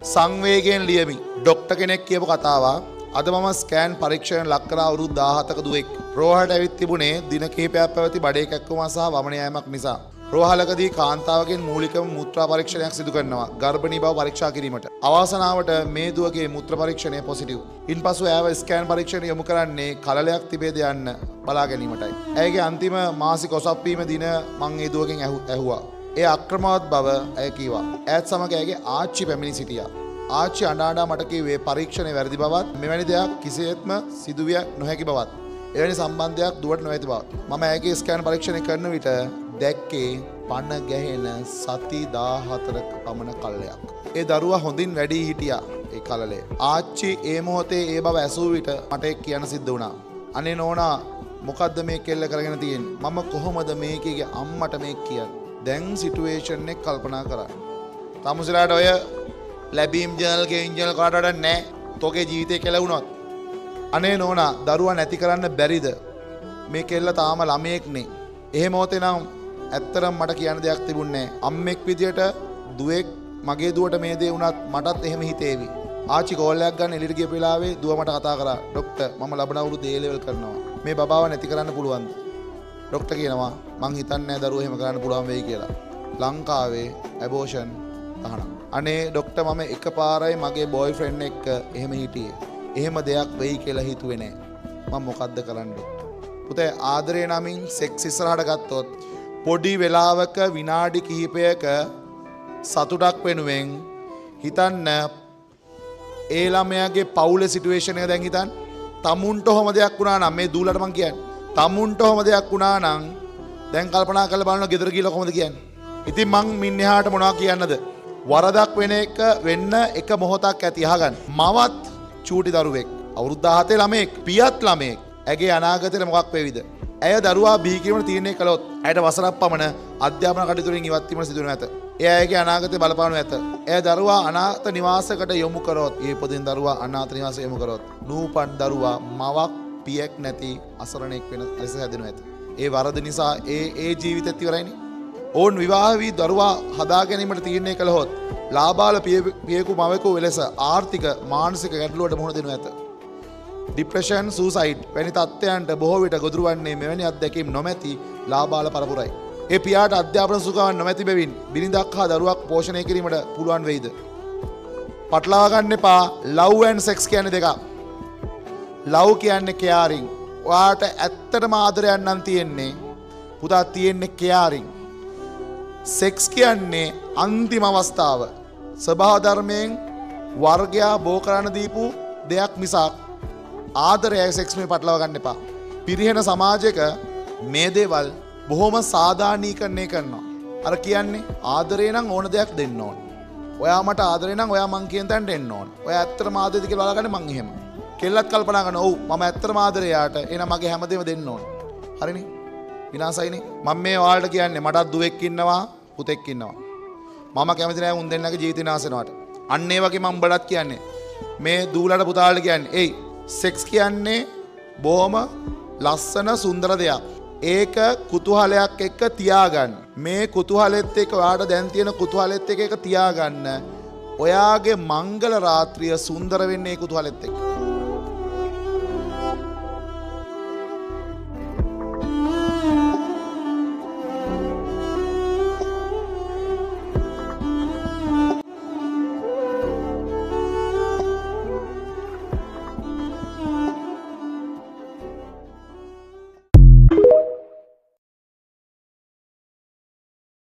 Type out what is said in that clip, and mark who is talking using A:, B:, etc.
A: සංවේගයෙන් ලියමි. Doctor කෙනෙක් කියපු කතාවක්. අද මම ස්කෑන් පරීක්ෂණ ලක් කර අවුරුදු 17ක දුවෙක්. රෝහලට ඇවිත් තිබුණේ දින කිහිපයක් පැවති බඩේ කැක්කුම සහ වමන යෑමක් නිසා. රෝහලකදී කාන්තාවගෙන් මූලිකම මුත්‍රා පරීක්ෂණයක් සිදු කරනවා. ගර්භණී බව පරීක්ෂා කිරීමට. අවාසනාවට මේ දුවගේ මුත්‍ර පරීක්ෂණය පොසිටිව්. ඉන්පසු ඇයව ස්කෑන් පරීක්ෂණ යොමු කරන්නේ කලලයක් තිබේද යන්න බලා ගැනීමටයි. ඇයගේ අන්තිම මාසික ඔසප්පීම දින මං ඒ දුවගෙන් ඇහුවා. ඒ අක්‍රමවත් බව ඇය කීවා. ඈත් සමග ඇයගේ ආච්චි පැමිණි සිටියා. ආච්චි අඬා මට කිව්වේ පරීක්ෂණය වැරදි බවත් මෙවැනි දෙයක් කිසිසේත්ම සිදුවිය නොහැකි බවත්. එවැනි සම්බන්ධයක් දුවට නොඇති බවත්. මම ඇයගේ ස්කෑන් පරීක්ෂණය කරන විට දැක්කේ පණ ගැහෙන සති 14ක පමණ කල්ලයක්. ඒ දරුවා හොඳින් වැඩි හිටියා ඒ කලලේ. ආච්චි ඒ මොහොතේ ඒ බව ඇසූ විට මට කියන්න සිද්ධ වුණා. අනේ නෝනා මොකද්ද මේ කෙල්ල කරගෙන තියෙන්නේ? මම කොහොමද මේකේ අම්මට මේක කියන්නේ? දැන් සිටුේෂන් එක කල්පනා කරන්න. තමුසලාට ඔය ලැබීම් ජර්නල් ගේම් ජර්නල් කාට වඩා නැහැ. තෝගේ ජීවිතේ කෙලවුණොත්. අනේ නෝනා දරුවා නැති කරන්න බැරිද? මේ කෙල්ල තාම ළමයෙක් නේ. එහෙම මොතේ නම් ඇත්තටම මට කියන්න දෙයක් තිබුණේ නැහැ. අම්මෙක් විදියට දුවෙක් මගේ දුවට මේ දේ වුණත් මටත් එහෙම හිතේවි. ආච්චි කෝල් එකක් ගන්න එළියට ගියපු වෙලාවේ දුව මට කතා කරා. ડોක්ටර් මම ලබන අවුරුදු A level කරනවා. මේ බබාව නැති කරන්න පුළුවන්ද? ડોක්ටර් කියනවා මං හිතන්නේ නැහැ දරුවෝ එහෙම කරන්න පුළුවන් වෙයි කියලා. ලංකාවේ ඇබෝෂන් තහනම්. අනේ ડોක්ටර් මම එකපාරයි මගේ බොයිෆ්‍රෙන්ඩ් එක්ක එහෙම හිටියේ. එහෙම දෙයක් වෙයි කියලා හිතුවේ නැහැ. මම මොකද්ද කරන්නේ? පුතේ ආදරේ නමින් සෙක්ස් ඉස්සරහට ගත්තොත් පොඩි වෙලාවක විනාඩි කිහිපයක සතුටක් වෙනුවෙන් හිතන්න ඒ ළමයාගේ පවුලේ සිටුේෂන් එක දැන් හිතන්න. තමුන්ට ඔහොම දෙයක් වුණා නම් මේ දූලට මං කියන්නේ. තමුන්ට ඔහොම දෙයක් වුණා නම් දැන් කල්පනා කරලා බලන්න ගෙදර ගිහලා කොහොමද කියන්නේ? ඉතින් මං මින් එහාට මොනවා කියන්නද? වරදක් වෙන්න එක මොහොතක් ඇති අහගන්න. මවත් චූටි දරුවෙක්. අවුරුදු 17 ළමයෙක්, පියත් ළමයෙක්. ඇගේ අනාගතේ මොකක් වෙවිද? ඇය දරුවා බිහි කිරීමට තීරණය කළොත් ඇයට වසරක් පමණ අධ්‍යාපන කටයුතු වලින් ඉවත් වීමට සිදු වෙනු ඇත. එය ඇයගේ අනාගතේ බලපානු ඇත. ඇය දරුවා අනාථ නිවාසයකට යොමු කරොත්, ඒ පොදින් දරුවා අනාථ නිවාසයට යොමු කරොත්, නූපන් දරුවා මවක් පියෙක් නැති අසරණෙක් වෙන ලෙස හැදෙනු ඇත. ඒ වරද නිසා ඒ ජීවිතෙත් ඉවරයිනේ. ඔවුන් විවාහ වී දරුවා හදා ගැනීමට තීරණය කළහොත් ලාබාල පියෙකු මවෙකු ලෙස ආර්ථික මානසික ගැටලුවට මුහුණ දෙනු ඇත. ડિප්‍රෙෂන්, සූසයිඩ් වැනි තත්ත්වයන්ට බොහෝ විට ගොදුරු වන්නේ මෙවැනි අත්දැකීම් නොමැති ලාබාල පරපුරයි. ඒ පියාට අධ්‍යාපන සුඛවන් නොමැති බැවින් බිරිඳක් හා දරුවක් පෝෂණය කිරීමට පුළුවන් වෙයිද? පටලවා ගන්න එපා. ලව් ඇන්ඩ් සෙක්ස් කියන්නේ දෙකක්. ලව් කියන්නේ කෙයාරින්. ඔයාට ඇත්තටම ආදරයක් නම් තියෙන්නේ පුතා තියෙන්නේ කෙයාරින්. සෙක්ස් කියන්නේ අන්තිම අවස්ථාව. ස්වභාව ධර්මයෙන් වර්ගයා බෝ කරන්න දීපු දෙයක් මිසක් ආදරයයි සෙක්ස් මේ පටලවා ගන්න එපා. පිරිහෙන සමාජයක මේ දේවල් බොහොම සාධාරණීකරණය කරනවා. අර කියන්නේ ආදරේ නම් ඕන දෙයක් දෙන්න ඕන. ඔයා මට ආදරේ නම් ඔයා මං කියන තැනට එන්න ඕන. ඔයා ඇත්තටම ආදරේද කියලා බලාගන්න මං එහෙම. කෙල්ලත් කල්පනා කරනවා ඔව් මම ඇත්තටම ආදරේ යාට. එහෙනම් මගේ හැමදේම දෙන්න ඕන. හරිනේ? විනාසයිනේ. මම මේ ඔයාලට කියන්නේ මටත් දුවෙක් ඉන්නවා, පුතෙක් ඉන්නවා. මම කැමති නැහැ උන් දෙන්නගේ ජීවිත විනාශ වෙනවට. අන්න ඒ වගේ මම උඹලත් කියන්නේ මේ දූලට පුතාලට කියන්නේ එයි සෙක්ස් කියන්නේ බොහොම ලස්සන සුන්දර දෙයක්. ඒක කුතුහලයක් එක්ක තියාගන්න. මේ කුතුහලෙත් එක්ක ඔයාට දැන් තියෙන කුතුහලෙත් එක්ක තියාගන්න. ඔයාගේ මංගල රාත්‍රිය සුන්දර වෙන්නේ ඒ කුතුහලෙත් එක්ක.